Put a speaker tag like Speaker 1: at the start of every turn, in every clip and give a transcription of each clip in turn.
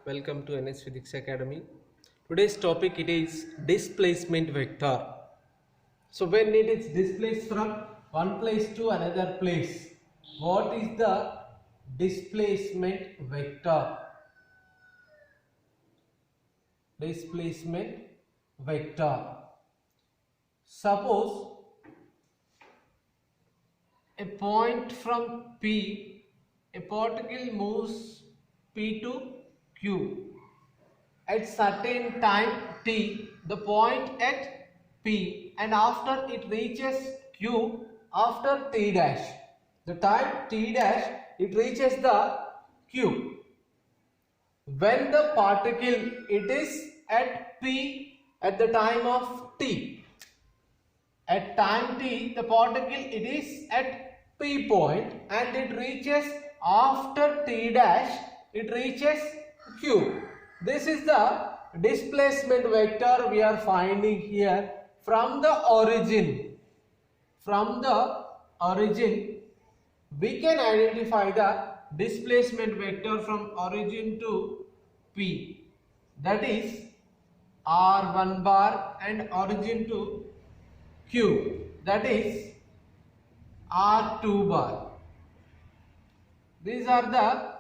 Speaker 1: Welcome to NS Physics Academy. Today's topic it is displacement vector. So when it is displaced from one place to another place, what is the displacement vector? Displacement vector. Suppose a point from P, a particle moves P to Q. At certain time T, the point at P, and after it reaches Q after T dash. The time T dash it reaches the Q. When the particle it is at P at the time of T. At time T, the particle it is at P point and it reaches after T dash, it reaches Q. This is the displacement vector we are finding here from the origin. From the origin, we can identify the displacement vector from origin to P. That is R1 bar, and origin to Q, that is R2 bar. These are the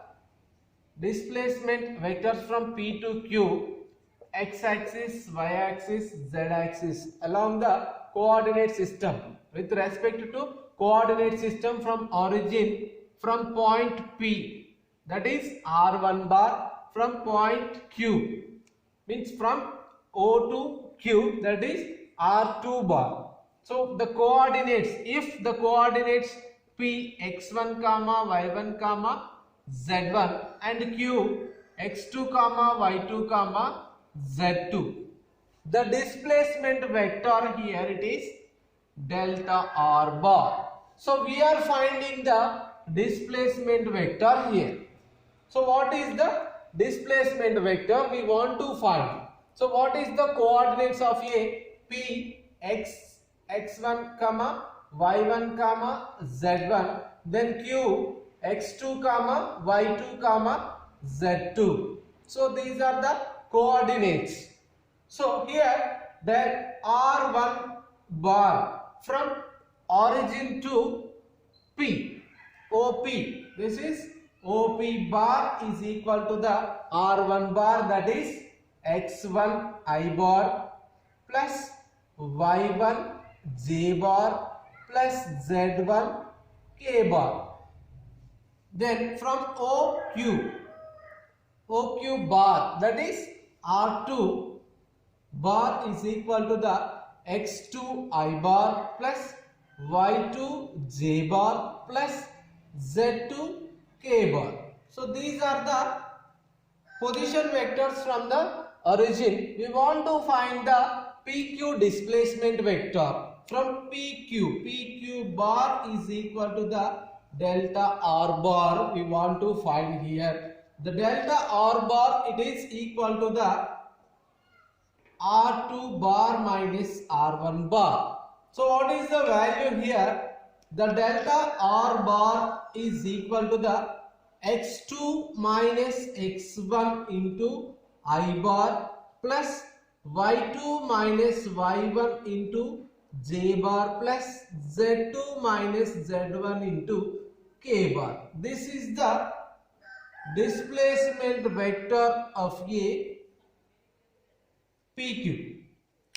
Speaker 1: displacement vectors from P to Q, x-axis, y-axis, z-axis along the coordinate system. With respect to coordinate system from origin from point P, that is R1 bar, from point Q means from O to Q, that is R2 bar. So the coordinates, if the coordinates P x1 comma y1 comma z1 and Q x2 comma y2 comma z2, the displacement vector here it is delta r bar. So we are finding the displacement vector here. So what is the displacement vector we want to find? So what is the coordinates of a P x1 comma y1 comma z1, then Q x2 comma y2 comma z2. So these are the coordinates. So here the R1 bar from origin to P, OP, this is OP bar is equal to the R1 bar, that is x1 I bar plus y1 j bar plus z1 k bar. Then from OQ bar, that is R2 bar is equal to the x2 I bar plus y2 j bar plus z2 k bar. So these are the position vectors from the origin. We want to find the PQ displacement vector from PQ bar is equal to the delta R bar. We want to find here the delta R bar, it is equal to the R2 bar minus R1 bar. So what is the value here? The delta R bar is equal to the x2 minus x1 into I bar plus y2 minus y1 into j bar plus z2 minus z1 into k bar. This is the displacement vector of a PQ.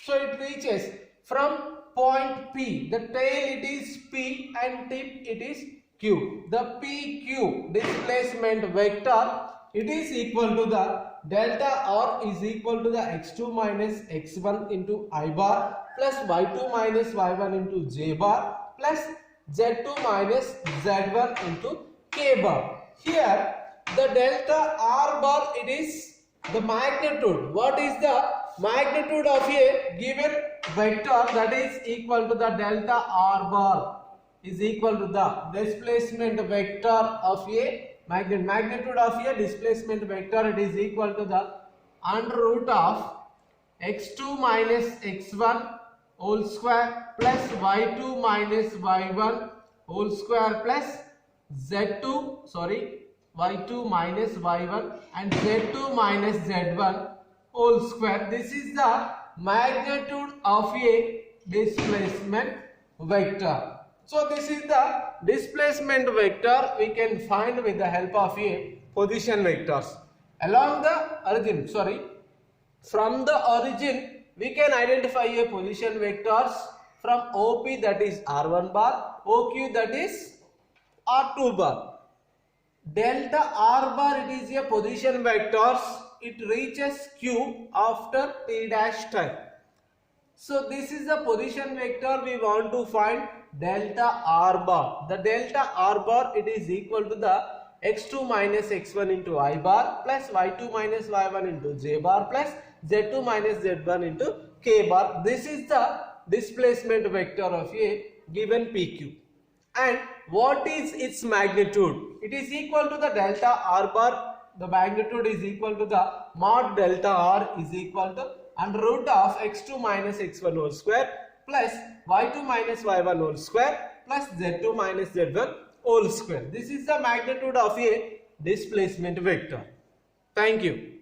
Speaker 1: So it reaches from point P, the tail it is P and tip it is Q. The PQ displacement vector it is equal to the delta R is equal to the x2 minus x1 into I bar plus y2 minus y1 into j bar plus z2 minus z1 into k bar. Here the delta R bar it is the magnitude. What is the magnitude of a given vector? That is equal to the delta R bar is equal to the displacement vector of a magnitude of a displacement vector, it is equal to the under root of x2 minus x1 whole square plus y2 minus y1 whole square plus y2 minus y1 and z2 minus z1 whole square. This is the magnitude of a displacement vector. So this is the displacement vector we can find with the help of a position vectors. Along the origin, from the origin we can identify a position vectors from OP, that is R1 bar, OQ, that is R2 bar. Delta R bar, it is a position vectors, it reaches Q after T dash time. So this is the position vector we want to find, delta R bar. The delta R bar, it is equal to the x2 minus x1 into I bar plus y2 minus y1 into j bar plus z2 minus z1 into k bar. This is the displacement vector of a given PQ. And what is its magnitude? It is equal to the delta R bar. The magnitude is equal to the mod delta R is equal to under root of x2 minus x1 whole square plus y2 minus y1 whole square plus z2 minus z1 whole square. This is the magnitude of a displacement vector. Thank you.